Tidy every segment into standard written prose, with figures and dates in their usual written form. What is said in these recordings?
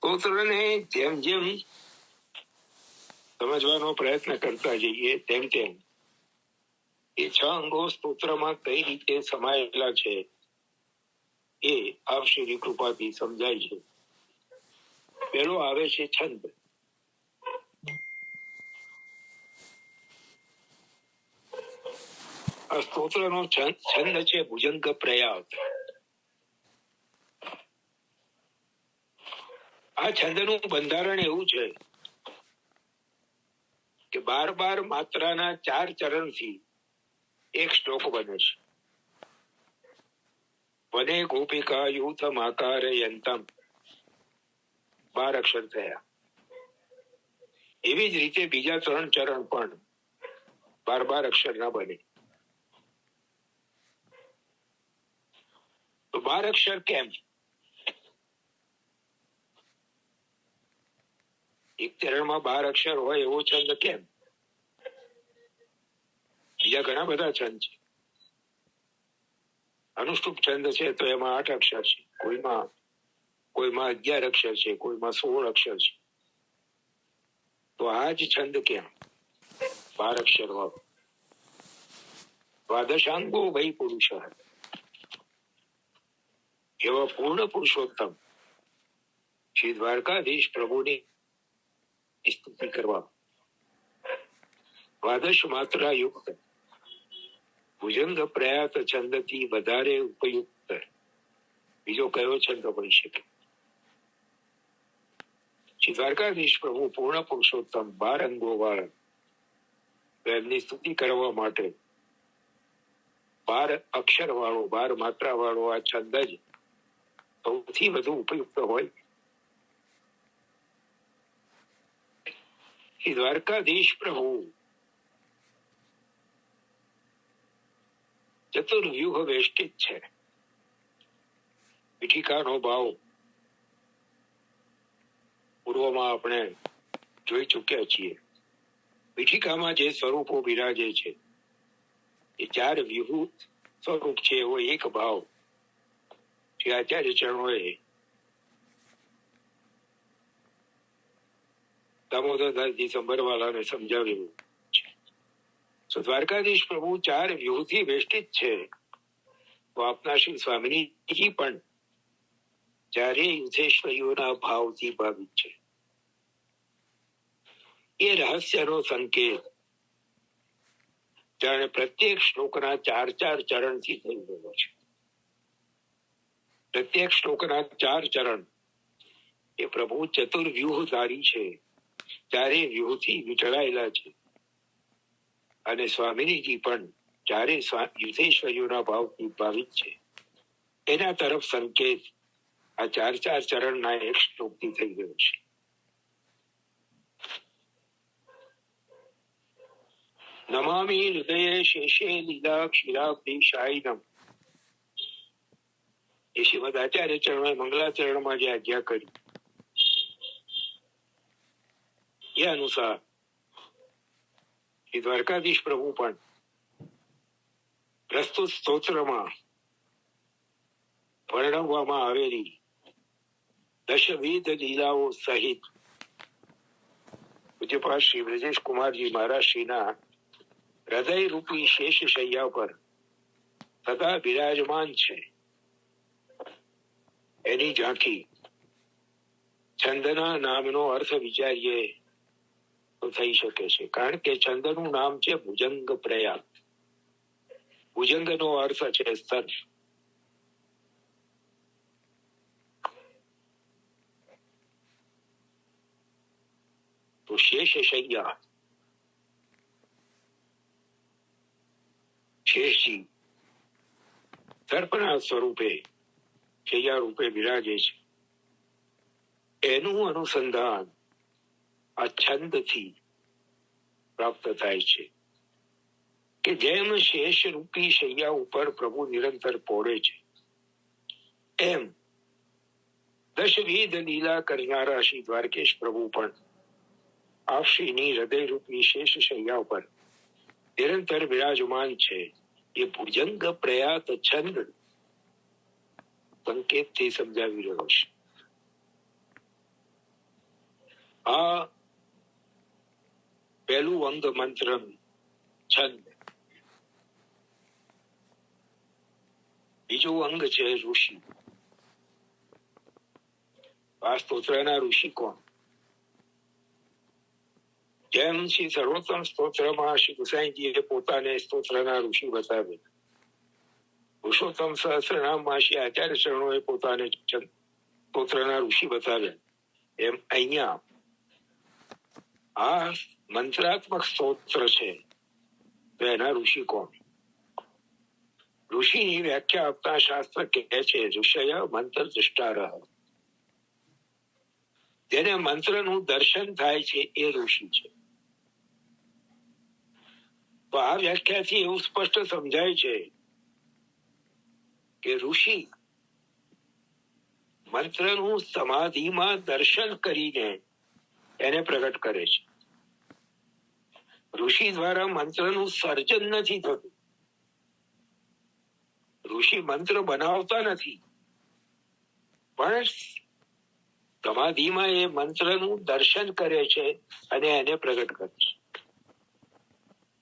સ્તોત્રને જેમ જેમ સમજવાનો પ્રયત્ન કરતા જઈએ તેમ તેમ એ 6 અંગો સ્તોત્રમાં કઈ રીતે સમાયેલા છે એ આપ શ્રીની કૃપાથી સમજાય છે. પેલો આવે છે છંદ. આ સ્તોત્રનો છંદ છે ભુજંગ પ્રયાત. આ છંદનું બંધારણ એવું છે કે 12 માત્રાના 4 ચરણથી એક શ્લોક બને છે. વને ગોપિકા યુથમ આકારયંતમ 12 અક્ષર થયા. એવી જ રીતે બીજા 3 ચરણ પણ 12 અક્ષરના બને. તો 12 અક્ષર કેમ? એક ચરણમાં 12 અક્ષર હોય એવો છંદ કેમ? બીજા ઘણા બધા છંદ છે. અનુષ્ટુપ છંદ છે તો એમાં 8 અક્ષર છે, કોઈમાં 11 અક્ષર છે, કોઈમાં 16 અક્ષર છે. તો આ જ છંદ કેમ 12 અક્ષર હોય? દ્વાદશાંગો વૈ પુરુષ, એવા પૂર્ણ પુરુષોત્તમ શ્રી દ્વારકાધીશ પ્રભુની સ્તુતિ કરવા દ્વાદશ માત્રા યુક્ત ભુજંગ પ્રયાત છંદથી વધારે ઉપયુક્ત બીજો કયો છંદ હોઈ શકે? શ્રી દ્વારકાધીશ પ્રભુ પૂર્ણ પુરુષોત્તમ 12 અંગો વાળા એમની સ્તુતિ કરવા માટે 12 અક્ષર વાળો 12 માત્રા વાળો આ છંદ જ સૌથી વધુ ઉપયુક્ત હોય. શ્રી દ્વારકાધીશ પ્રભુ ચતુર્વ્યુહ વેષ્ટિત છે. પીઠિકાનો ભાવ પૂર્વમાં આપણે જોઈ ચૂક્યા છીએ. પીઠિકામાં જે સ્વરૂપો બિરાજે છે એ 4 વ્યૂહ સ્વરૂપ છે એવો એક ભાવ શ્રી આચાર્ય ચરણોએ દામોદરદાસજી સંભરવાલાને સમજાવ્યું છે. તો દ્વારકાધીશ પ્રભુ 4 વ્યૂહથી વેષ્ટિત છે. તો આપના શ્રી સ્વામિનીજી પણ 4 યુથેશ્વરીઓના ભાવથી ભાવિત છે. એ રહસ્યનો સંકેત જાણે પ્રત્યેક શ્લોકના 4 ચરણથી થઈ ગયો છે. પ્રત્યેક શ્લોકના 4 ચરણ એ પ્રભુ ચતુર્વ્યુહધારી છે, 4 વ્યૂહથી વીંટળાયેલા છે. અને સ્વામિનીજી પણ 4 યુથેશ્વરીઓના ભાવથી ભાવિત છે. એના તરફ સંકેત આ 4 ચરણના એક શ્લોકથી થઈ ગયો છે. નમામિ હૃદયે શેષે લીલા ક્ષીરાબ્ધિશાયિનમ. એ શ્રીમદ આચાર્ય ચરણોએ મંગલાચરણમાં જે આજ્ઞા કરી એ અનુસાર શ્રી દ્વારકાધીશ પ્રભુ પણ પ્રસ્તુત સ્તોત્રમાં વર્ણવવામાં આવેલી 10 લીલાઓ સહિત પૂજ્યપાદ શ્રી બ્રજેશ કુમારજી મહારાજ શ્રીના હૃદય રૂપી શેષ શૈયા પર સદા બિરાજમાન છે એની ઝાંખી છંદના નામનો અર્થ વિચારીએ તો થઈ શકે છે. કારણ કે છંદનું નામ છે ભુજંગ પ્રયાત. ભુજંગનો અર્થ છે સ્તન. તો શેષ શૈયા, શેષજી સર્પના સ્વરૂપે શૈયા રૂપે બિરાજે છે. એનું અનુસંધાન આ છંદથી પ્રાપ્ત થાય છે કે જેમ શેષ રૂપી શૈયા ઉપર પ્રભુ નિરંતર પોળે છે એમ 10 લીલા કરનારા શ્રી દ્વારકેશ પ્રભુ પણ આપ શ્રીની હૃદય રૂપી શેષ શૈયા ઉપર નિરંતર વિરાજમાન છે. એ ભુજંગ પ્રયાત છંદ સંકેતથી સમજાવી રહ્યો છે. આ પહેલું અંગ મંત્ર છંદ. બીજું અંગ છે ઋષિ. આ સ્તોત્રના ઋષિ કોણ? જેમ શ્રી સર્વોત્તમ સ્તોત્રમાં શ્રી ગુસાઈજીએ પોતાને સ્તોત્રના ઋષિ બતાવે, પુરુષોત્તમ સહસ્રનામમાં શ્રી આચાર્ય શરણોએ પોતાને સ્તોત્રના ઋષિ બતાવ્યા, એમ અહીંયા આ મંત્રાત્મક સ્તોત્ર છે તો એના ઋષિ કોણ? ઋષિની વ્યાખ્યા આપતા શાસ્ત્ર કહે છે, ઋષય મંત્ર દ્રષ્ટારઃ. જેને મંત્રનું દર્શન થાય છે એ ઋષિ છે. તો આ વ્યાખ્યાથી એવું સ્પષ્ટ સમજાય છે કે ઋષિ મંત્રનું સમાધિમાં દર્શન કરીને એને પ્રગટ કરે છે. ઋષિ દ્વારા મંત્રનું સર્જન નથી થતું. ઋષિ મંત્ર બનાવતા નથી, પણ સમાધિમાં એ મંત્રનું દર્શન કરે છે અને એને પ્રગટ કરે છે.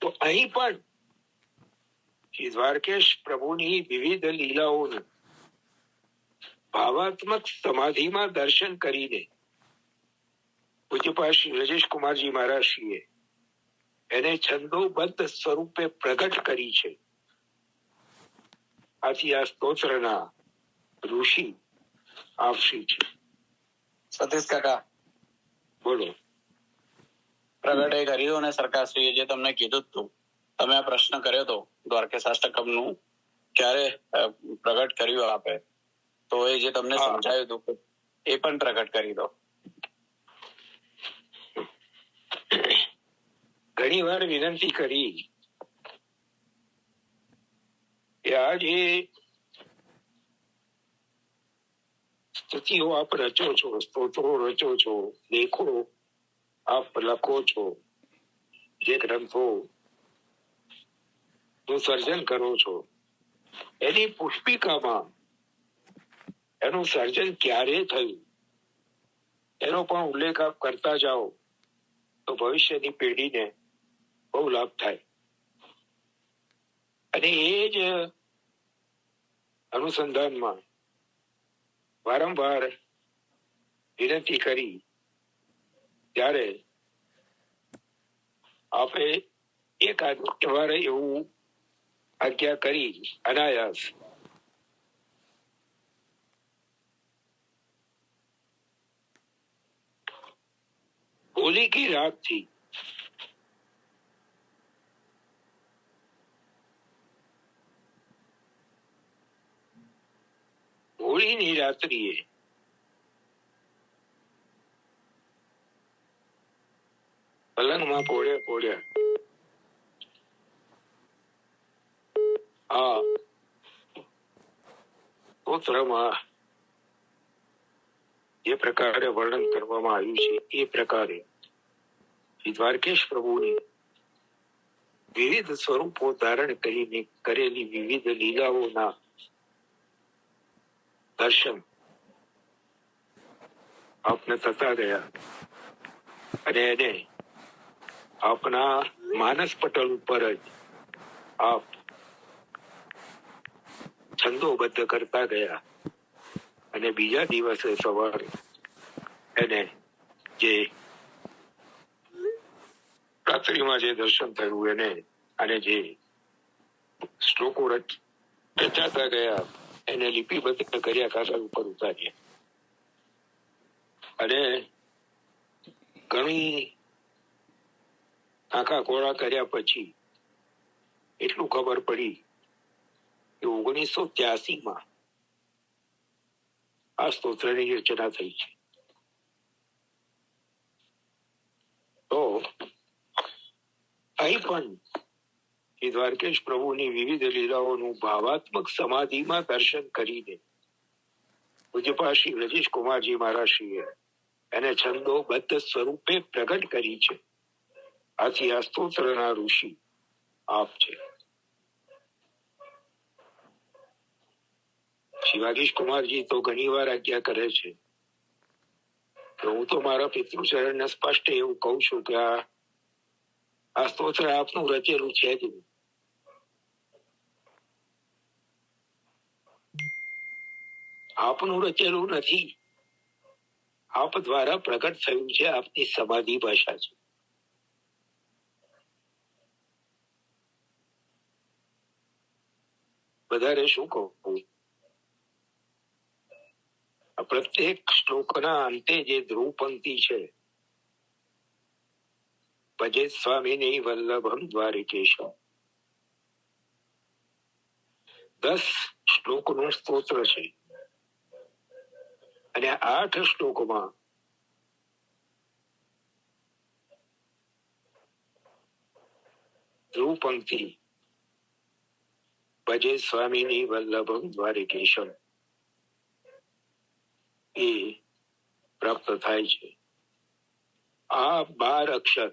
તો અહીં પણ શ્રી દ્વારકેશ પ્રભુની વિવિધ લીલાઓનું ભાવાત્મક સમાધિમાં દર્શન કરીને પૂજ્યપાદ શ્રી રજેશ કુમારજી મહારાજશ્રીએ એને છંદોબદ્ધ સ્વરૂપે પ્રગટ કરી છે. આથી આ સ્તોત્રના ઋષિ આપશ્રી છે. સતીશ કાકા બોલો. પ્રગટે કર્યું અને સરકારશ્રીએ જે તમને કીધું હતું, તમે આ પ્રશ્ન કર્યો હતો દ્વારકેશાષ્ટકમનું ક્યારે પ્રગટ કર્યું આપે, તો એ જે તમને સમજાયું હતું એ પણ પ્રગટ કરી દો. ઘણી વાર વિનંતી કરી કે આ જે સ્તુતિઓ આપ રચો છો, સ્તોત્રો રચો છો, લેખો આપ લખો છો, જે ગ્રંથો નું સર્જન કરો છો, એની પુષ્પિકામાં એનું સર્જન ક્યારે થયું એનો પણ ઉલ્લેખ આપ કરતા જાઓ તો ભવિષ્યની પેઢીને બહુ લાભ થાય. અને એ જ અનુસંધાનમાં વારંવાર વિનંતી કરી ત્યારે આપે એક વાર એવું આજ્ઞા કરી અનાયાસ. હોલી કી રાત થી હોળીની રાત્રિએ પલંગમાં પોળ્યા આ સ્તોત્રમાં જે પ્રકારે વર્ણન કરવામાં આવ્યું છે એ પ્રકારે શ્રી દ્વારકેશ પ્રભુની વિવિધ સ્વરૂપો ધારણ કરીને કરેલી વિવિધ લીલાઓના દર્શન આપને થતા ગયા અને એને આપના માનસ પટલ ઉપર જ આપ છંદોબદ્ધ કરતા ગયા. અને બીજા દિવસે સવારે એને જે રાત્રિમાં જે દર્શન થયું એને અને જે શ્લોકો રચાતા ગયા એને લિપિબદ્ધ કર્યા, કાગળ ઉપર ઉતાર્યા. અને ઘણી આંખા કોળા કર્યા પછી એટલું ખબર પડી કે 1983 આ સ્તોત્રની રચના થઈ છે. તો અહીં પણ શ્રી દ્વારકેશ પ્રભુની વિવિધ લીલાઓનું ભાવાત્મક સમાધિમાં દર્શન કરીને પૂજ્યપાદ શ્રી રજેશ કુમારજી મહારાજશ્રીએ એને છંદોબદ્ધ સ્વરૂપે પ્રગટ કરી છે. આથી આ સ્તોત્રના ઋષિ આપ છે. શ્રી વાગીશ કુમારજી તો ઘણી વાર આજ્ઞા કરે છે હું તો મારા પિતૃચરણને સ્પષ્ટ એવું કહું છું કે આ સ્તોત્ર આપનું રચેલું છે જ નહીં. આપનું રચેલું નથી, આપ દ્વારા પ્રગટ થયું છે, આપની સમાધિ ભાષા છે. વધારે શું કહું, પ્રત્યેક શ્લોકના અંતે જે ધ્રુવ પંક્તિ છે, ભજે સ્વામીની વલ્લભમ દ્વારિકેશમ, 10 શ્લોકનું સ્તોત્ર છે અને 8 શ્લોકમાં ધ્રુવ પંક્તિ ભજે સ્વામીની વલ્લભમ દ્વારિકેશમ એ પ્રાપ્ત થાય છે. આ 12 અક્ષર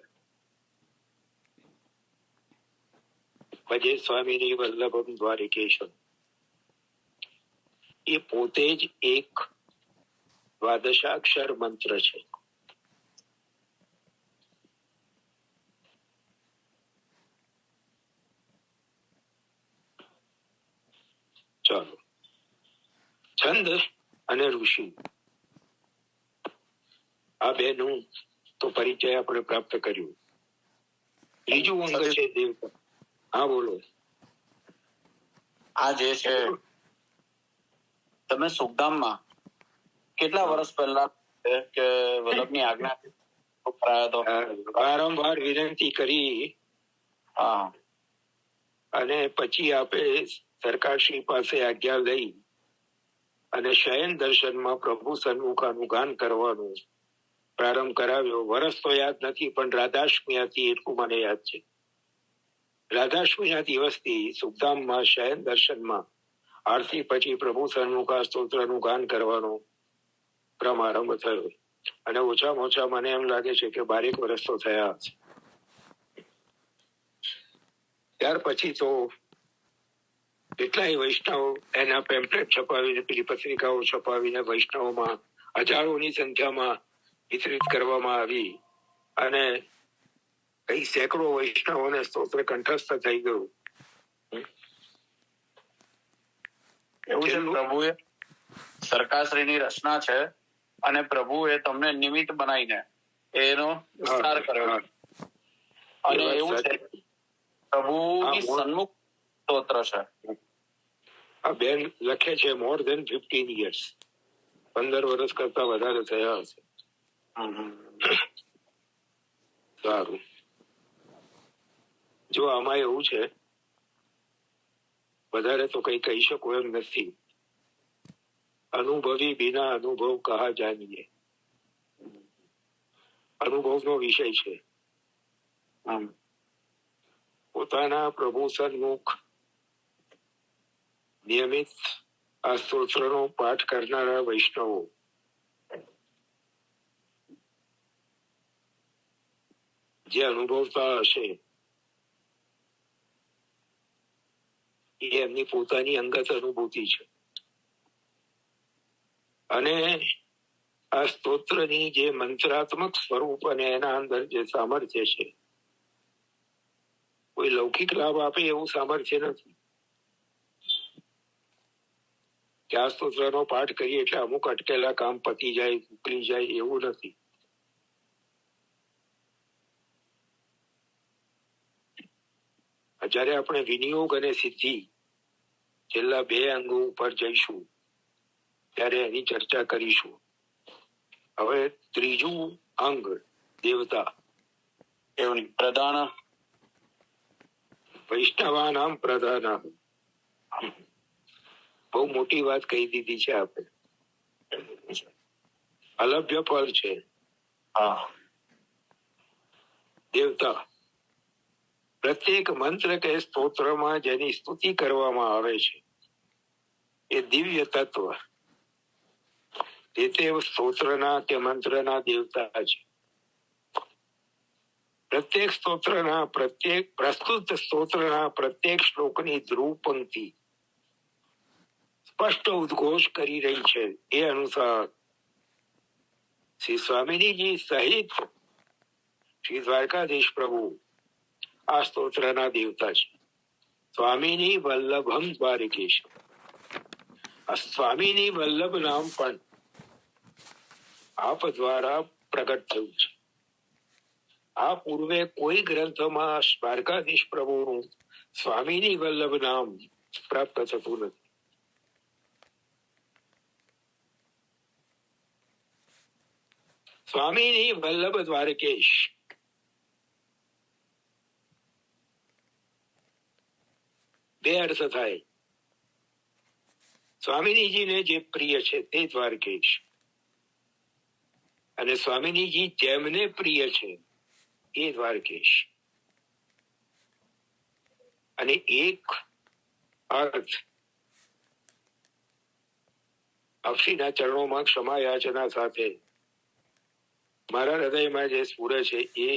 ભજે સ્વામીની વલ્લભમ દ્વારિકેશમ એ પોતે જ એક દ્વાદશાક્ષર મંત્ર છે. ચાલો, છંદ અને ઋષિ આ બેનું તો પરિચય આપણે પ્રાપ્ત કર્યું. ત્રીજું અંગ છે દેવતા. હા બોલો. આ જે છે તમે સુખધામમાં કેટલા વર્ષ પહેલા કે વલ્લભની આજ્ઞા કરાયો તો? વારંવાર વિનંતી કરી અને પછી આપે સરકારશ્રી પાસે આજ્ઞા લઈ અને શયન દર્શનમાં પ્રભુ સન્મુખાનું ગાન કરવાનું પ્રારંભ કરાવ્યો. વર્ષ તો યાદ નથી, પણ રાધાષ્ટમી હતી એટલું મને યાદ છે. રાધાષ્ટમીના દિવસથી સુખધામમાં શયન દર્શનમાં આરતી પછી પ્રભુ સન્મુખા સ્તોત્રનું ગાન કરવાનો પ્રારંભ થયો અને ઓછામાં ઓછા મને એમ લાગે છે કે 12 વર્ષ તો થયા હશે. ત્યાર પછી તો કેટલાય વૈષ્ણવ એના પેમ્પલેટ છપાવીને, પેલી પત્રિકાઓ છપાવીને વૈષ્ણવોમાં હજારોની સંખ્યામાં વિતરિત કરવામાં આવી અને કઈ સેંકડો વૈષ્ણવોને સ્તોત્ર કંઠસ્થ થઈ ગયું. એવું છે, પ્રભુએ સરકારશ્રીની રચના છે અને પ્રભુએ તમને નિમિત્ત બનાવીને એનો વિસ્તાર કર્યો અને એવું છે પ્રભુની સન્મુખ સ્તોત્ર છે. આ બેન લખે છે મોર ધેન 15 years, 15 વર્ષ કરતા વધારે થયા હશે. સારું, જો આમાં એવું છે, વધારે તો કઈ કહી શકું એમ નથી. અનુભવી બિના અનુભવ કહા જાનીએ, અનુભવનો વિષય છે. પોતાના પ્રભુ સન્મુખ નિયમિત આ સ્તોત્રનો પાઠ કરનારા વૈષ્ણવો જે અનુભવતા હશે એ એમની પોતાની અંગત અનુભૂતિ છે. અને આ સ્તોત્રની જે મંત્રાત્મક સ્વરૂપ અને એના અંદર જે સામર્થ્ય છે, કોઈ લૌકિક લાભ આપે એવું સામર્થ્ય નથી કે આ સ્તોત્રનો પાઠ કરીએ એટલે અમુક અટકેલા કામ પતી જાય, ઉકલી જાય, એવું નથી. જ્યારે આપણે વિનિયોગ અને સિદ્ધિ છેલ્લા 2 અંગો ઉપર જઈશું ત્યારે એની ચર્ચા કરીશું. હવે ત્રીજું અંગ દેવતા, એવું પ્રધાન વૈષ્ણવાનામ પ્રધાન. બહુ મોટી વાત કહી દીધી છે આપણે. અલભ્ય ફળ છે. દેવતા પ્રત્યેક મંત્ર કે સ્તોત્રમાં જેની સ્તુતિ કરવામાં આવે છે એ દિવ્ય તત્વ તે સ્તોત્રના કે મંત્રના દેવતા છે. પ્રત્યેક સ્તોત્રના પ્રસ્તુત સ્તોત્રના પ્રત્યેક શ્લોકની ધ્રુવ પંક્તિ સ્પષ્ટ ઉદ્ઘોષ કરી રહી છે એ અનુસાર શ્રી સ્વામિનીજી સહિત શ્રી દ્વારકાધીશ પ્રભુ આ સ્તોત્રના દેવતા છે. સ્વામિની વલ્લભમ દ્વારકેશ. આ સ્વામિની વલ્લભ નામ પણ આપ દ્વારા પ્રગટ થયું છે. આ પૂર્વે કોઈ ગ્રંથમાં દ્વારકાધીશ પ્રભુનું સ્વામિની વલ્લભ નામ પ્રાપ્ત થતું નથી. સ્વામિની વલ્લભ દ્વારકેશ બે અર્થ થાય. સ્વામિનીજીને જે પ્રિય છે તે દ્વારકેશ, અને સ્વામિનીજી જેમને પ્રિય છે એ દ્વારકેશ. અને એક અર્થ અક્ષીના ચરણોમાં ક્ષમા યાચના સાથે મારા હૃદયમાં જે સ્ફુરે છે એ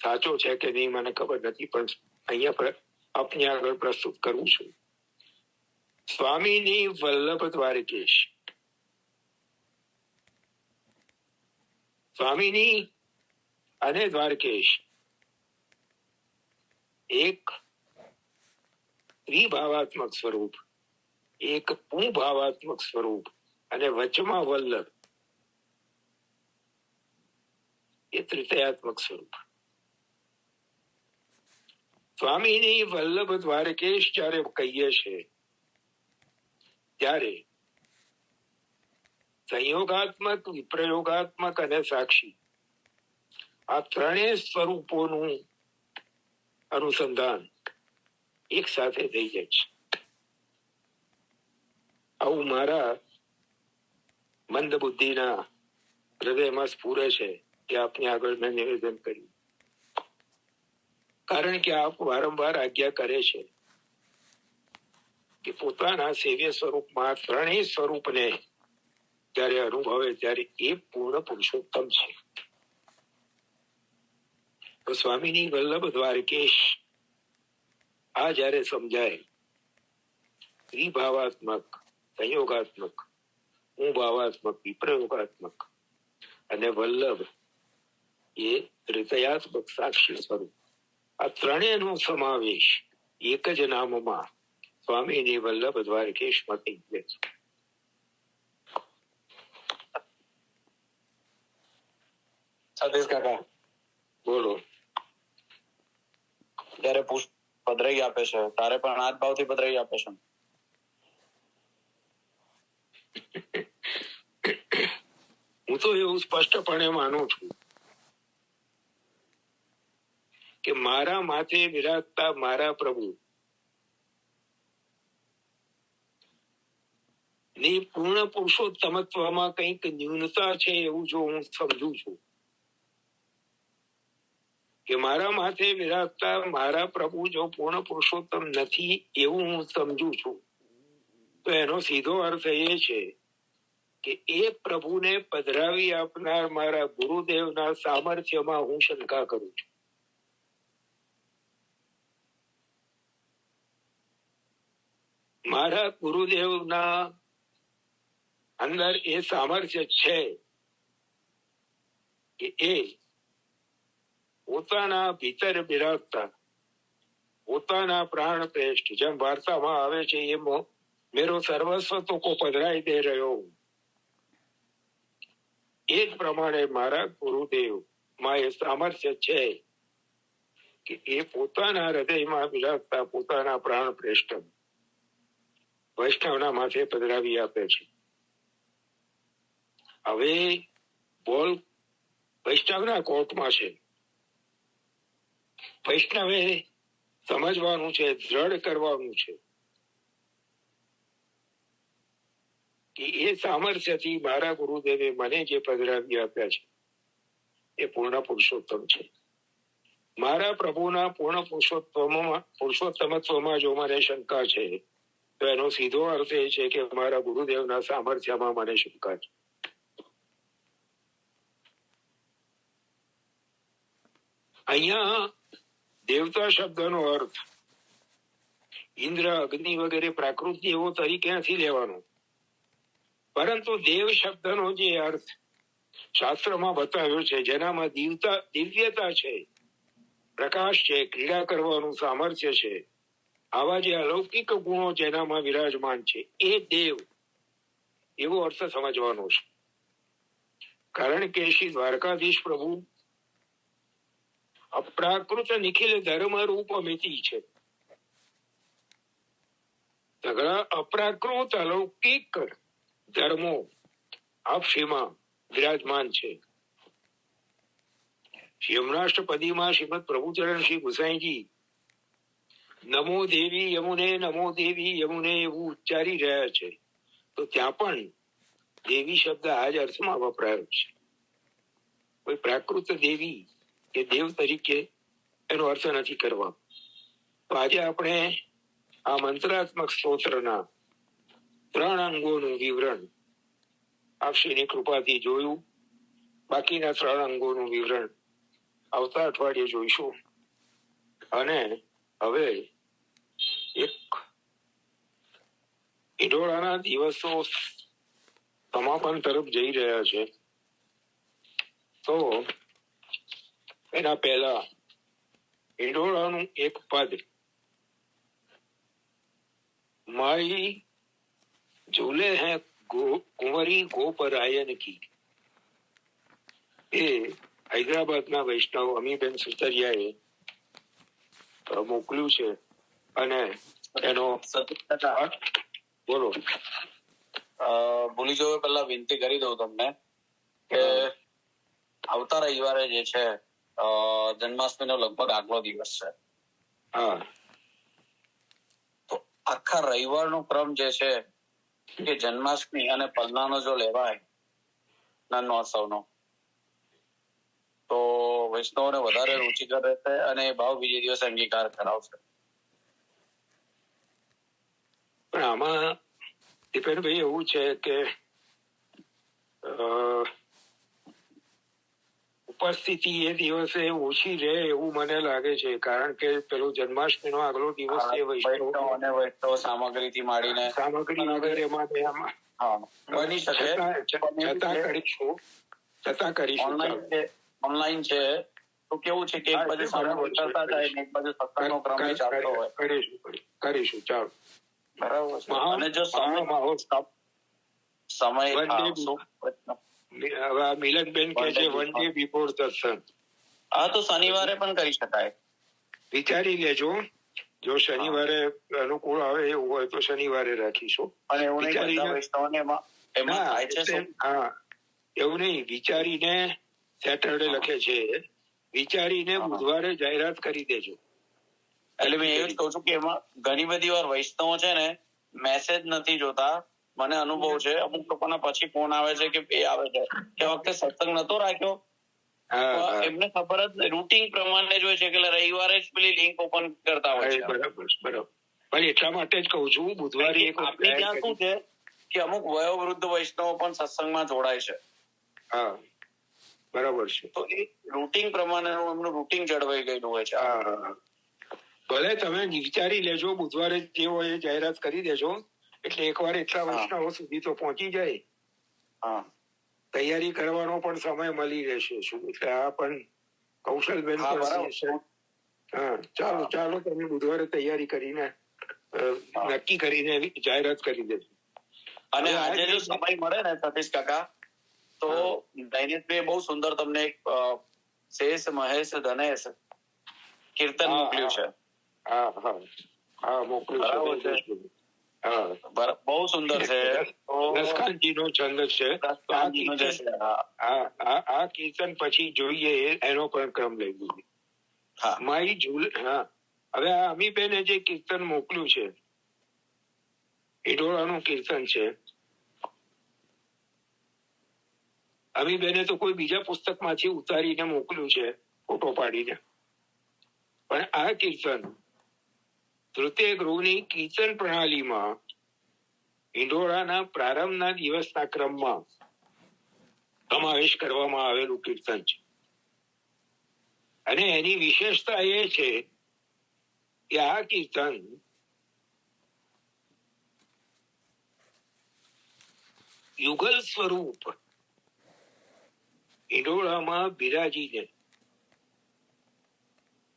સાચો છે કે નહીં મને ખબર નથી, પણ અહીંયા આપની આગળ પ્રસ્તુત કરું છું. સ્વામીની વલ્લભ દ્વારકેશ. સ્વામીની અને દ્વારકેશ એક ત્રિભાવાત્મક સ્વરૂપ, એક પુભાવાત્મક સ્વરૂપ, અને વચમાં વલ્લભ એ તૃતીયાત્મક સ્વરૂપ. સ્વામીની વલ્લભ દ્વારકેશ જયારે કહીએ છીએ ત્યારે સંયોગાત્મક, વિપ્રયોગાત્મક અને સાક્ષી આ ત્રણેય સ્વરૂપોનું અનુસંધાન એક સાથે થઈ જાય છે. આવું મારા મંદ બુદ્ધિના હૃદયમાં સ્ફુરે છે કે આપની આગળ મેં નિવેદન કર્યું, કારણ કે આપ વારંવાર આજ્ઞા કરે છે કે પોતાના સેવ્ય સ્વરૂપમાં ત્રણેય સ્વરૂપને જયારે અનુભવે ત્યારે એ પૂર્ણ પુરુષોત્તમ છે. તો સ્વામીની વલ્લભ દ્વારકેશ આ જયારે સમજાય, ત્રિભાવાત્મક, સંયોગાત્મક, ભાવાત્મક, વિપ્રયોગાત્મક અને વલ્લભ એ તૃતીયાત્મક સાક્ષી સ્વરૂપ, આ ત્રણેયનો સમાવેશ એક જ નામમાં સ્વામીની વલ્લભ દ્વારકેશમાં થઈ જાય છે. સતીશ કાકા બોલો. જયારે પુષ્પ પધરાઈ આપે છે તારે પણ આ જ ભાવથી પધરાઈ આપે છે? હું તો એવું સ્પષ્ટપણે માનું છું કે મારા માથે વિરાજતા મારા પ્રભુ ની પૂર્ણ પુરુષોત્તમત્વમાં કંઈક ન્યૂનતા છે એવું જો હું સમજુ છું, કે મારા માથે વિરાજતા મારા પ્રભુ જો પૂર્ણ પુરુષોત્તમ નથી એવું હું સમજુ છું, તો એનો સીધો અર્થ એ છે કે એ પ્રભુને પધરાવી આપનાર મારા ગુરુદેવના સામર્થ્યમાં હું શંકા કરું છું. મારા ગુરુદેવના અંદર એ સામર્થ્ય છે કે એ પોતાના ભીતર બિરાજતા પોતાના પ્રાણ શ્રેષ્ઠ, જેમ વાર્તામાં આવે છે એ મેરો સર્વસ્વ તો કો પધરાઈ દે રહ્યો, એ જ પ્રમાણે મારા ગુરુદેવ માં એ સામર્થ્ય છે કે એ પોતાના હૃદયમાં બિરાજતા પોતાના પ્રાણ શ્રેષ્ઠ વૈષ્ણવના માથે પધરાવી આપે છે. હવે બોલ વૈષ્ણવના કોર્ટમાં છે. વૈષ્ણવે સમજવાનું છે, દ્રઢ કરવાનું છે કે એ સામર્થ્યથી મારા ગુરુદેવે મને જે પધરાવી આપ્યા છે એ પૂર્ણ પુરુષોત્તમ છે. મારા પ્રભુના પૂર્ણ પુરુષોત્તમત્વમાં જો મને શંકા છે તો એનો સીધો અર્થ એ છે કે મારા ગુરુદેવના સામર્થ્યમાં મને શંકા છે. અહીંયા દેવતા શબ્દનો અર્થ ઇન્દ્ર, અગ્નિ વગેરે પ્રાકૃત એવો તરીકે નથી લેવાનો, પરંતુ દેવ શબ્દનો જે અર્થ શાસ્ત્રમાં બતાવ્યો છે, જેનામાં દિવ્યતા છે, પ્રકાશ છે, ક્રીડા કરવાનું સામર્થ્ય છે, આવા જે અલૌકિક ગુણો જેનામાં વિરાજમાન છે, એ દેવ એવો અર્થ સમજવાનો છે. કારણ કે શ્રી દ્વારકાધીશ પ્રભુ અપ્રાકૃત નિખિલ ધર્મ રૂપ અમિતિ છે. સગળા અપ્રાકૃત અલૌકિક ધર્મો આપશીમાં વિરાજમાન છે. યમુનાષ્ટપદીમાં શ્રીમદ પ્રભુચરણ શ્રી ગુસાઈજી નમો દેવી યમુને એવું ઉચ્ચારી રહ્યા છે, તો ત્યાં પણ દેવી શબ્દ આ જ અર્થમાં વપરાયો છે. કોઈ પ્રાકૃત દેવી કે દેવ તરીકે એનો અર્થ નથી કરવા. તો આજે આપણે આ મંત્રાત્મક સ્તોત્રના 3 અંગોનું વિવરણ આપશ્રીની કૃપાથી જોયું. બાકીના 3 અંગોનું વિવરણ આવતા અઠવાડિયે જોઈશું. અને હવે એક ઈડોળાના દિવસો સમાપન તરફ જઈ રહ્યા છે, તો એના પહેલા ઈડોળાનું એક પદ, માઈ ઝૂલે હૈ કુંવરી ગોપરાયન કી, એ હૈદરાબાદના વૈષ્ણવ અમીબેન સુતરિયાએ મોકલ્યું છે. અને એનો બોલો. ભૂલી જવું પહેલા વિનંતી કરી દઉં તમને કે આવતા રવિવારે જે છે જન્માષ્ટમીનો લગભગ આગલો દિવસ છે. હા, તો આખા રવિવારનો ક્રમ જે છે કે જન્માષ્ટમી અને પલનાનો જો લેવાય નન્નોત્સવનો, તો વૈષ્ણવોને વધારે રુચિકર રહેશે અને ભાવ બીજે દિવસે અંગીકાર કરાવશે. પણ આમાં દીપેનભાઈ એવું છે કે ઉપસ્થિતિ એ દિવસે ઓછી રહે એવું મને લાગે છે. કારણ કે પેલો જન્માષ્ટમીનો આગલો દિવસ છે, વૈષ્ણવ સામગ્રીથી માંડીને સામગ્રી વગેરેમાં બની શકે છતાં કરીશું. ઓનલાઈન છે તો કેવું છે કે એક બાજુ સામગ્રી કરતા જાય ને એક બાજુ સત્તાનો ક્રમ ચાલતો હોય. કરીશું ચાલો. બરાબર. અને જો સમય મિલનબેન કે છે 1 day before સત્સંગ. હા, તો શનિવારે પણ કરી શકાય. વિચારી લેજો. જો શનિવારે અનુકૂળ આવે એવું હોય તો શનિવારે રાખીશું. અને એવું નહીં, વિચારીને સેટરડે લખે છે, વિચારીને બુધવારે જાહેરાત કરી દેજો. એટલે મેં એવું જ કહું છું કે એમાં ઘણી બધી વાર વૈષ્ણવો છે ને મેસેજ નથી જોતા. મને અનુભવ છે, અમુક લોકોના પછી ફોન આવે છે કે એ આવે છે કે વખતે સત્સંગ નતો રાખ્યો, એમને ખબર જ રૂટીન પ્રમાણે જોઈએ છે કે રવિવારે જ પેલી લિંક ઓપન કરતા હોય છે. બરાબર. પણ એટલા માટે જ કહું છું, બુધવારે આપણી ત્યાં શું છે કે અમુક વયોવૃદ્ધ વૈષ્ણવો પણ સત્સંગમાં જોડાય છે. હા, બરાબર છે. તો એ રૂટીન પ્રમાણે એમનું રૂટીન જળવાઈ ગયેલું હોય છે. ભલે તમે વિચારી લેજો, બુધવારે જે હોય એ જાહેરાત કરી દેજો, એટલે એકવાર એટલા વૈષ્ણવો સુધી તો પહોંચી જાય. તૈયારી કરવાનો પણ સમય મળી રહેશે. શું એટલે આ પણ કૌશલબેન ચાલો તમે બુધવારે તૈયારી કરીને નક્કી કરીને જાહેરાત કરી દેજો. અને આજે જો સમય મળે ને સતીશ કાકા, તો દૈનિકભાઈ બહુ સુંદર તમને એક શેષ મહેશ ધનેશ કીર્તન મોકલ્યું છે. મોકલ્યું છે. બહુ સુંદર છે. દસકાંજીનો છંદ છે. આ કીર્તન પછી જોઈએ એનો પણ ક્રમ લઈ લીધું. મારી ઝૂલ. હવે આ અમીબેને જે કીર્તન મોકલ્યું છે, ઈડોળાનું કીર્તન છે. અમીબેને તો કોઈ બીજા પુસ્તકમાંથી ઉતારીને મોકલ્યું છે, ફોટો પાડીને. પણ આ કીર્તન તૃતીય ગૃહની કીર્તન પ્રણાલીમાં ઈંડોળાના પ્રારંભના દિવસના ક્રમમાં સમાવેશ કરવામાં આવેલું કીર્તન છે. અને એની વિશેષતા એ છે કે આ કીર્તન યુગલ સ્વરૂપ હિંડોળામાં બિરાજીને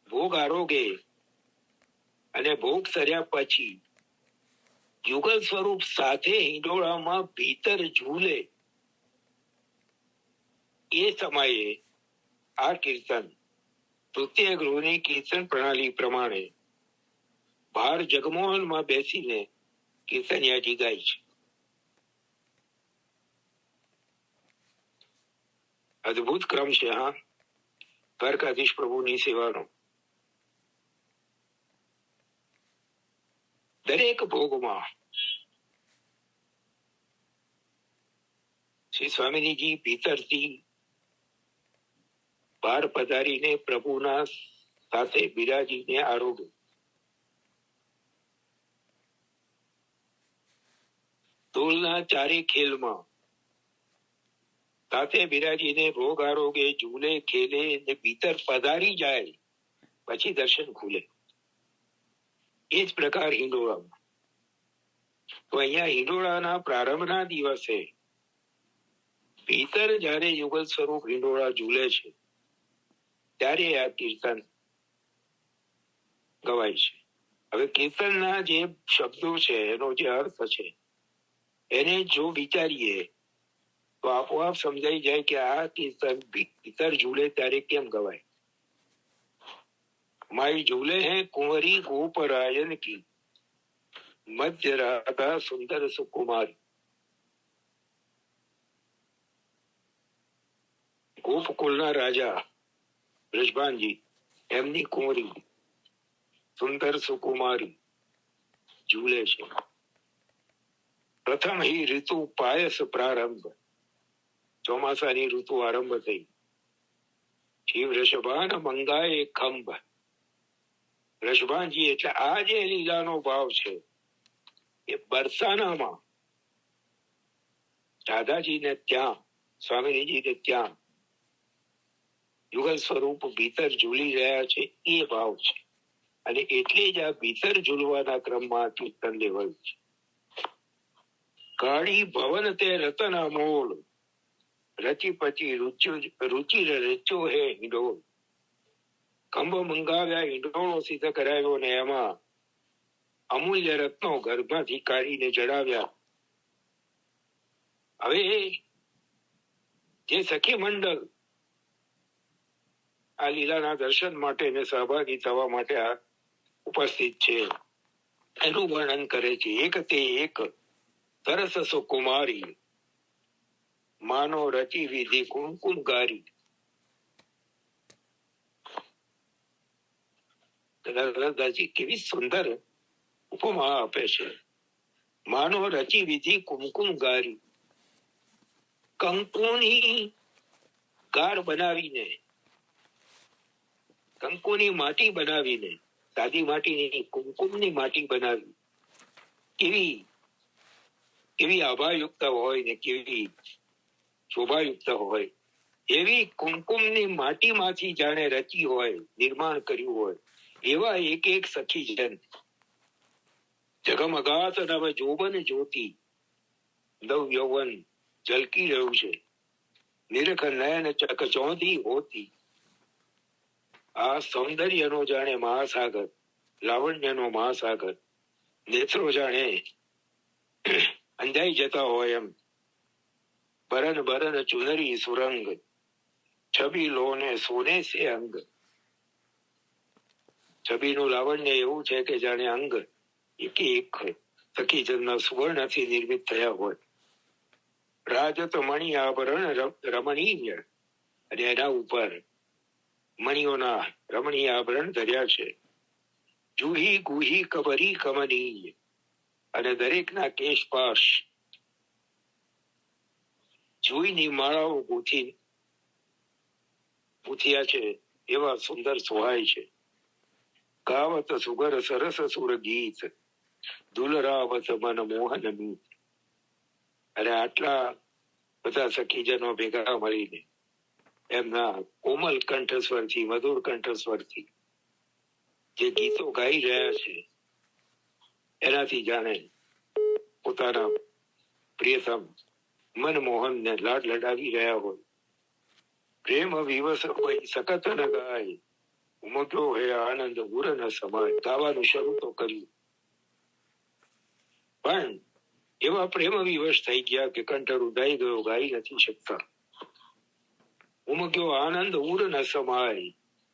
ભોગ આરોગે અને ભોગ સર્યા પછી યુગલ સ્વરૂપ સાથે હિંડોળામાં ભીતર ઝૂલે એ સમયે આ કીર્તન તૃતીય ગૃહની કીર્તન પ્રણાલી પ્રમાણે બહાર જગમોહનમાં બેસીને કીર્તનિયાજી ગાય છે. અદભુત ક્રમ છે. હા, દ્વારકાધીશ પ્રભુની સેવાનો. દરેક ભોગમાં શ્રી સ્વામિનીજી ભીતરથી બહાર પધારીને પ્રભુના સાથે બિરાજીને આરોગે. ધૂળના ચારે ખેલમાં સાથે બિરાજીને ભોગ આરોગે, ઝૂલે ખેલે ને ભીતર પધારી જાય પછી દર્શન ખુલે. એ જ પ્રકાર હિંડોળામાં. તો અહીંયા હિંડોળાના પ્રારંભના દિવસે ભીતર જયારે યુગલ સ્વરૂપ હિંડોળા ઝૂલે છે ત્યારે આ કીર્તન ગવાય છે. હવે કીર્તનના જે શબ્દો છે, એનો જે અર્થ છે, એને જો વિચારીએ તો આપોઆપ સમજાઈ જાય કે આ કીર્તન ભીતર ઝૂલે ત્યારે કેમ ગવાય. માઈ ઝૂલે હે કુંવરી ગોપરાયન કી, મધ્ય રાધા સુંદર સુકુમારી. ગોપકુલના રાજા બ્રજભાનજી, એમની કુંવરી સુંદર સુકુમારી ઝૂલે છે. પ્રથમ હી ઋતુ પાયસ પ્રારંભ, ચોમાસાની ઋતુ આરંભ થઈ. શિવ વૃષભાન મંગાએ ખંભ. વૃષભાનજી એટલે આ જે લીલાનો ભાવ છે એ બરસાનામાં રાધાજીને ત્યાં, સ્વામિનીજીને ત્યાં યુગલ સ્વરૂપ ભીતર ઝૂલી રહ્યા છે એ ભાવ છે. અને એટલે જ આ ભીતર ઝૂલવાના ક્રમમાં કીર્તન લેવાયું છે. કાળી ભવન તે રતન અમોલ, રચી પછી રુચિર રચ્યો હે હિંડોળ. ખંભ મંગાવ્યા, હિંડોળો સિદ્ધ કરાયો ને એમાં અમૂલ્ય રત્નો ગર્ભમાંથી કાઢીને જડાવ્યા. હવે જે સખી મંડળ આ લીલાના દર્શન માટે ને સહભાગી થવા માટે આ ઉપસ્થિત છે એનું વર્ણન કરે છે. એક તે એક સરસ સુકુમારી, માનો રચી વિધિ કુમકુમ ગારી. દાદાજી કેવી સુંદર ઉપમા આપે છે. માનો રચી વિધિ કુમકુમ ગારી. કંકુની ગાર બનાવીને, કંકુની માટી બનાવીને, સાદી માટીની કુમકુમની માટી બનાવી, કેવી આભાયુક્ત હોય ને કેવી શોભાયુક્ત હોય, એવી કુમકુમની માટીમાંથી જાણે રચી હોય, નિર્માણ કર્યું હોય, એવા એક એક સખી જન. જગમગાત નવ જોબન જ્યોતિ, નવ યૌવન ઝલકી રહ્યું છે. નિરખ નયન ચકચોંધી હોતી. આ સૌંદર્યનો જાણે મહાસાગર, લાવણ્યનો મહાસાગર, નેત્રો જાણે અંજાઈ જતા હોય એમ. બરન બરન ચુનરી સુરંગ, છબી લો ને સોને સે અંગ. છબીનું લાવણ્ય એવું છે કે જાણે અંગ એક એક સખીજનના સુવર્ણથી નિર્મિત થયા હોય. રાજત મણિ આભરણ રમણીય, અને એના ઉપર મણિઓના રમણીય આભરણ ધર્યા છે. જુહી ગુહી કબરી કમનીય, અને દરેકના કેશ પાશ જુઈની માળાઓ ગૂંથિયા છે એવા સુંદર સોહાય છે. ગાવત સુગર સરસ સુર ગીત, દુલરાવત મન મોહન મીત. અને આટલા બધા સખીજનો ભેગા મળીને એમના કોમલ કંઠસ્વરથી, મધુર કંઠસ્વરથી જે ગીતો ગાઈ રહ્યા છે એનાથી જાણે પોતાના પ્રિયતમ મનમોહન ને લાડ લડાવી રહ્યા હોય, પ્રેમ વિવશ હોય સખત ન ગાય, ઉમટ્યો હે આનંદ ઉર ન સમાય. ગાવાનું શરૂ તો કર્યું, પણ એવા પ્રેમ વિવશ થઈ ગયા કે કંઠ રૂધાઈ ગયો, ગાઈ નથી શકતા. ઉમગ્યો આનંદ ઉર ન સમાય,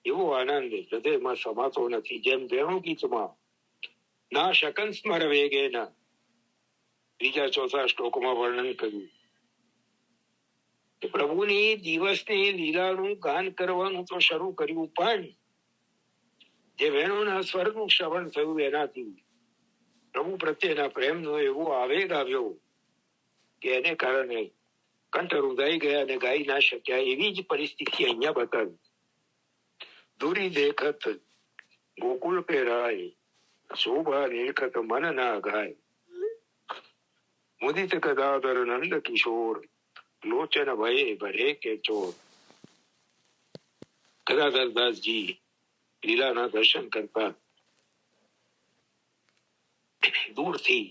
એવો આનંદ હૃદયમાં સમાતો નથી. જેમ વેણુ ગીતમાં ના શકન સ્મર વેગે ના, ત્રીજા ચોથા શ્લોકમાં વર્ણન કર્યું કે પ્રભુની દિવસની લીલાનું ગાન કરવાનું તો શરૂ કર્યું, પણ જે વેણુના સ્વરનું શ્રવણ થયું એનાથી પ્રભુ પ્રત્યેના પ્રેમનો એવો આવેગ આવ્યો કે એને કારણે કંઠ રૂધાઈ ગયા અને ગાઈ ના શક્યા. એવી જ પરિસ્થિતિ અહીંયા બતાવી. દૂરી દેખત ગોકુળ પે રાય, શોભા રેખત મન ના ગાય. મુદિત ગદાધર નંદ કિશોર, લોચન ભયે ભરે કે ચોર. ગદાધર દાસજી લીલાના દર્શન કરતા દૂરથી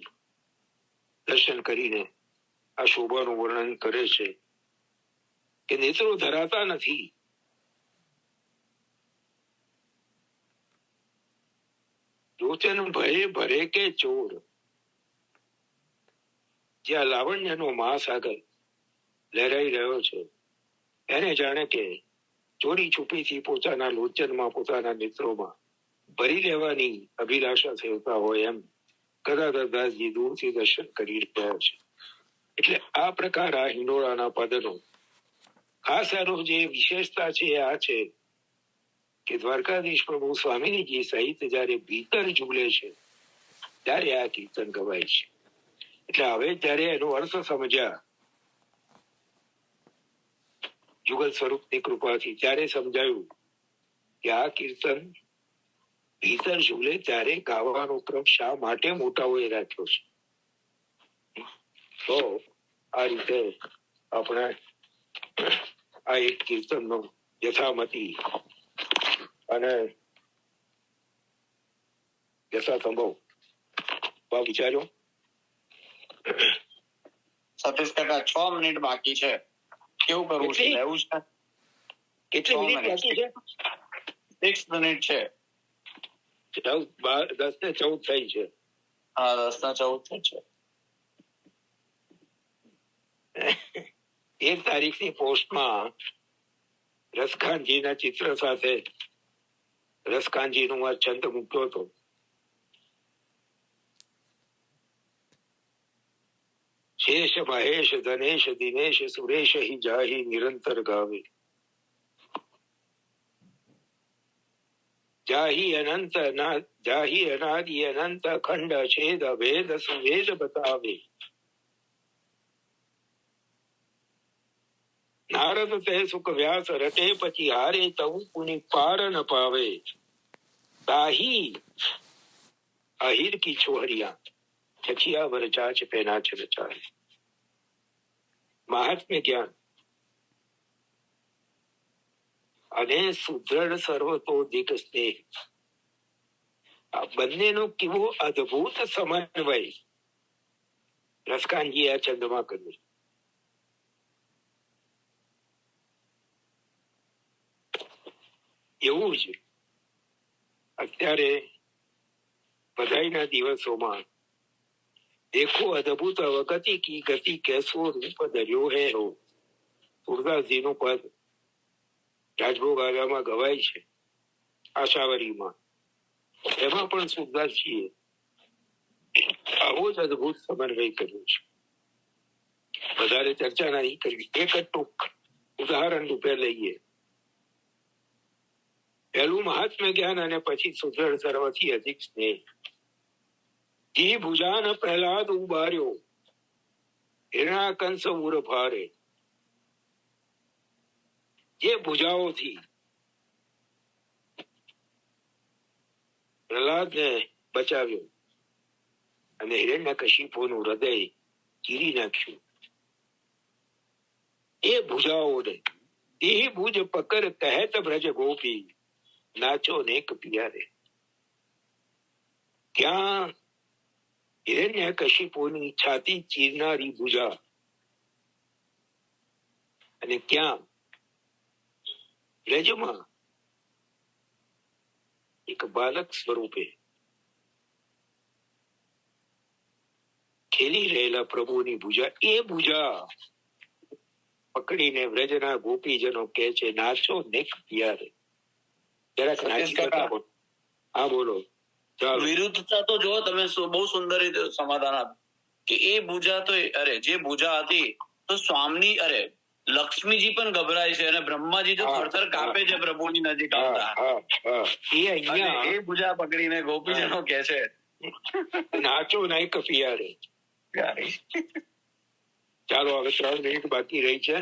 દર્શન કરીને આ શોભાનું વર્ણન કરે છે કે નેત્રો ધરાતા નથી. લોચન ભયે ભરે કે ચોર. જ્યાં લાવણ્યનો મહાસાગર લહેરાઈ રહ્યો છે, એને જાણે કે ચોરી છુપીથી પોતાના લોચનમાં, પોતાના નેત્રોમાં ભરી લેવાની અભિલાષા સેવતા હોય એમ ગદાધર દાસજી દૂરથી દર્શન કરી રહ્યા છે. એટલે આ પ્રકાર આ હિંડોળાના પદનો ખાસ એનો જે વિશેષતા છે એ આ છે કે દ્વારકાધીશ પ્રભુ સ્વામિનીજી સહિત જયારે ભીતર ઝૂલે છે ત્યારે આ કીર્તન ગવાય છે. એટલે હવે જયારે એનો અર્થ સમજ્યા જુગલ સ્વરૂપની કૃપાથી, ત્યારે સમજાયું કે આ કીર્તન ભીતર ઝૂલે ત્યારે ગાવાનો ક્રમ શા માટે મોટાઓએ રાખ્યો છે. તો આ રીતે આપણે આ એક કીર્તનનો યથામતી અને યથાસંભવ ભાવ વિચાર્યો. સતીશ કાકા 6 મિનિટ બાકી છે. કેવું કરવું છે? લેવું છે? કેટલી મિનિટ બાકી છે? 6 મિનિટ છે. 10 ને 14 થઈ છે. હા, 10 ને 14 થઈ છે. 1 તારીખની પોસ્ટમાં રસખાનજીના ચિત્ર સાથે રસખાનજીનું આ છંદ મૂક્યો હતો. શેષ મહેશ ધનેશ દિનેશ સુરેશ હિ જાહી નિરંતર ગાવે. જાહી અનંત જાહી અનાદિ અનંત ખંડ છેદ ભેદ સુવેદ બતાવે. નારદ તે સુખ વ્યાસ રટે પછી હારે તવું પુની પાર ન પાવે. તાહી અહિર કી છોહરિયા છઠિયા વર ચાચ પેના છ રચાય. મહાત્મ્ય જ્ઞાન અને સુદ્રઢ સર્વતોધિક સ્નેહ, આ બંનેનો કેવો અદભુત સમન્વય રસકાનજી આ છંદમાં કર્યું. એવું જ અત્યારે બધાઈના દિવસોમાં દેખો અદભુત અવગતિ કી ગતિ કેસો રૂપ ધર્યો હે હો. સુરદાસજીનું પદ રાજભોગ આગામાં ગવાય છે આશાવરીમાં. એમાં પણ સુરદાસજીએ આવો જ અદભુત સમન્વય કર્યો છે. વધારે ચર્ચા નહીં કરવી, એક જ ટૂંક ઉદાહરણ રૂપે લઈએ. પહેલું મહાત્મ્ય જ્ઞાન અને પછી સુદ્રઢ સર્વથી અધિક સ્નેહ. જી ભુજાન પ્રહલાદ ઉબાર્યો, હિરણાકંસ ઉર ભારે. જે ભુજાઓથી પ્રહલાદને બચાવ્યો અને હિરણ્યકશિપુનું હૃદય ચીરી નાખ્યું, એ ભુજાઓને તે ભુજ પકર કહેત બ્રજ ગોપી, નાચો નેક પિયારે. ત્યાં હિરણ્યકશિપુની છાતી ચીરનારી ભુજા અને ક્યાં બ્રજમાં એક બાલક સ્વરૂપે ખેલી રહેલા પ્રભુની ભુજા, એ ભુજા પકડીને વ્રજના ગોપીજનો કહે છે, નાચો ને પિયારે. જરાક નાચી બતાવો. હા બોલો. વિરુદ્ધતા તો જો તમે બહુ સુંદર રીતે સમાધાન આપ્યું કે એ ભુજા તો જે ભુજા હતી તો સ્વામી લક્ષ્મીજી પણ ગભરાય છે અને બ્રહ્માજી તો થરથર કાપે છે પ્રભુની નજીક આવતા. એ ભુજા પકડીને ગોપીજનો કહે છે, નાચો નહીં કપિયારે. ચાલો હવે 3 મિનિટ બાકી રહી છે.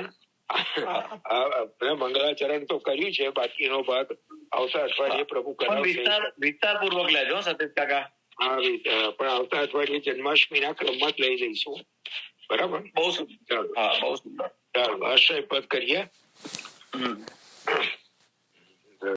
મંગળાચરણ તો કર્યું છે, બાકીનો ભાગ આવતા અઠવાડિયે પ્રભુ કરાવશે. વિસ્તારપૂર્વક લેજો સતીશ કાકા. હા, પણ આવતા અઠવાડિયે જન્માષ્ટમીના ક્રમમાં જ લઈ લઈશું. બરાબર. બહુ સુંદર. હા, બહુ સુંદર. ચાલો આશ્રય પદ કરીએ.